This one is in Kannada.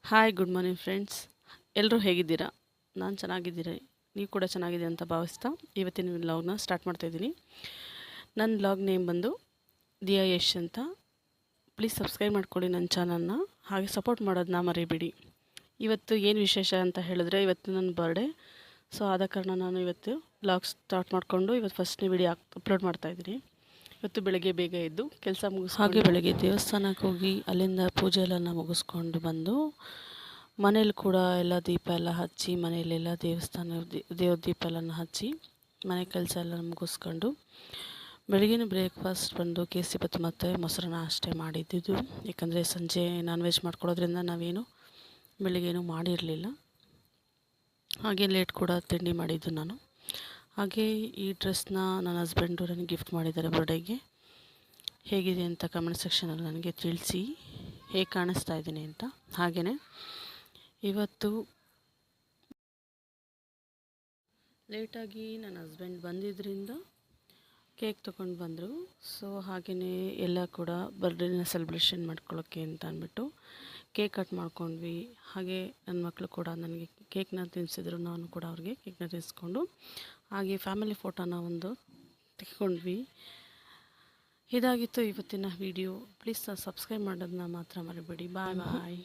Hi good morning friends. ಎಲ್ಲರೂ ಹೇಗಿದ್ದೀರಾ? ನಾನು ಚೆನ್ನಾಗಿದ್ದೀರಿ, ನೀವು ಕೂಡ ಚೆನ್ನಾಗಿದೆ ಅಂತ ಭಾವಿಸ್ತಾ ಇವತ್ತಿನ ವ್ಲಾಗ್ನ ಸ್ಟಾರ್ಟ್ ಮಾಡ್ತಾಯಿದ್ದೀನಿ. ನನ್ನ ವ್ಲಾಗ್ ನೇಮ್ ಬಂದು ದಿಯಾ ಯಶ್ ಅಂತ. ಪ್ಲೀಸ್ ಸಬ್ಸ್ಕ್ರೈಬ್ ಮಾಡ್ಕೊಳ್ಳಿ ನನ್ನ ಚಾನಲ್ನ, ಹಾಗೆ ಸಪೋರ್ಟ್ ಮಾಡೋದನ್ನ ಮರಿಬೇಡಿ. ಇವತ್ತು ಏನು ವಿಶೇಷ ಅಂತ ಹೇಳಿದ್ರೆ, ಇವತ್ತು ನನ್ನ ಬರ್ಡೇ. ಸೊ ಆದ ಕಾರಣ ನಾನು ಇವತ್ತು ವ್ಲಾಗ್ ಸ್ಟಾರ್ಟ್ ಮಾಡಿಕೊಂಡು ಇವತ್ತು ಫಸ್ಟ್ನೇ ವಿಡಿಯೋ ಅಪ್ಲೋಡ್ ಮಾಡ್ತಾಯಿದ್ದೀನಿ. ಇವತ್ತು ಬೆಳಗ್ಗೆ ಬೇಗ ಎದ್ದು ಕೆಲಸ ಹಾಗೆ ಬೆಳಗ್ಗೆ ದೇವಸ್ಥಾನಕ್ಕೆ ಹೋಗಿ ಅಲ್ಲಿಂದ ಪೂಜೆ ಎಲ್ಲ ಮುಗಿಸ್ಕೊಂಡು ಬಂದು ಮನೇಲಿ ಕೂಡ ಎಲ್ಲ ದೀಪ ಎಲ್ಲ ಹಚ್ಚಿ, ಮನೆಯಲ್ಲೆಲ್ಲ ದೇವ್ರ ದೀಪ ಎಲ್ಲ ಹಚ್ಚಿ ಮನೆ ಕೆಲಸ ಎಲ್ಲ ಮುಗಿಸ್ಕೊಂಡು ಬೆಳಗಿನ ಬ್ರೇಕ್ಫಾಸ್ಟ್ ಬಂದು ಕೇಸರಿಬಾತು ಮತ್ತು ಮೊಸರನ್ನ ಅಷ್ಟೇ ಮಾಡಿದ್ದಿದ್ದು. ಯಾಕಂದರೆ ಸಂಜೆ ನಾನ್ ವೆಜ್ ಮಾಡ್ಕೊಳ್ಳೋದ್ರಿಂದ ನಾವೇನು ಬೆಳಿಗ್ಗೆನೂ ಮಾಡಿರಲಿಲ್ಲ. ಹಾಗೆ ಲೇಟ್ ಕೂಡ ತಿಂಡಿ ಮಾಡಿದ್ದು ನಾನು. ಹಾಗೆ ಈ ಡ್ರೆಸ್ನ ನನ್ನ ಹಸ್ಬೆಂಡು ನನಗೆ ಗಿಫ್ಟ್ ಮಾಡಿದ್ದಾರೆ ಬರ್ಡೇಗೆ. ಹೇಗಿದೆ ಅಂತ ಕಮೆಂಟ್ ಸೆಕ್ಷನಲ್ಲಿ ನನಗೆ ತಿಳಿಸಿ, ಹೇಗೆ ಕಾಣಿಸ್ತಾ ಇದ್ದೀನಿ ಅಂತ. ಹಾಗೆಯೇ ಇವತ್ತು ಲೇಟಾಗಿ ನನ್ನ ಹಸ್ಬೆಂಡ್ ಬಂದಿದ್ದರಿಂದ ಕೇಕ್ ತೊಗೊಂಡು ಬಂದರು. ಸೊ ಹಾಗೆಯೇ ಎಲ್ಲ ಕೂಡ ಬರ್ಡೇನ ಸೆಲೆಬ್ರೇಷನ್ ಮಾಡ್ಕೊಳ್ಳೋಕ್ಕೆ ಅಂತ ಅಂದ್ಬಿಟ್ಟು ಕೇಕ್ ಕಟ್ ಮಾಡ್ಕೊಂಡ್ವಿ. ಹಾಗೆ ನನ್ನ ಮಕ್ಕಳು ಕೂಡ ನನಗೆ ಕೇಕ್ನ ತಿನ್ನಿಸಿದ್ರು, ನಾನು ಕೂಡ ಅವ್ರಿಗೆ ಕೇಕ್ನ ತಿನ್ನಿಸ್ಕೊಂಡು ಹಾಗೆ ಫ್ಯಾಮಿಲಿ ಫೋಟೋನ ಒಂದು ತೆಕ್ಕೊಂಡ್ವಿ. ಇದಾಗಿತ್ತು ಇವತ್ತಿನ ವಿಡಿಯೋ. ಪ್ಲೀಸ್ ಸಬ್ಸ್ಕ್ರೈಬ್ ಮಾಡೋದನ್ನ ಮಾತ್ರ ಮರಿಬೇಡಿ. ಬಾಯ್ ಬಾಯ್.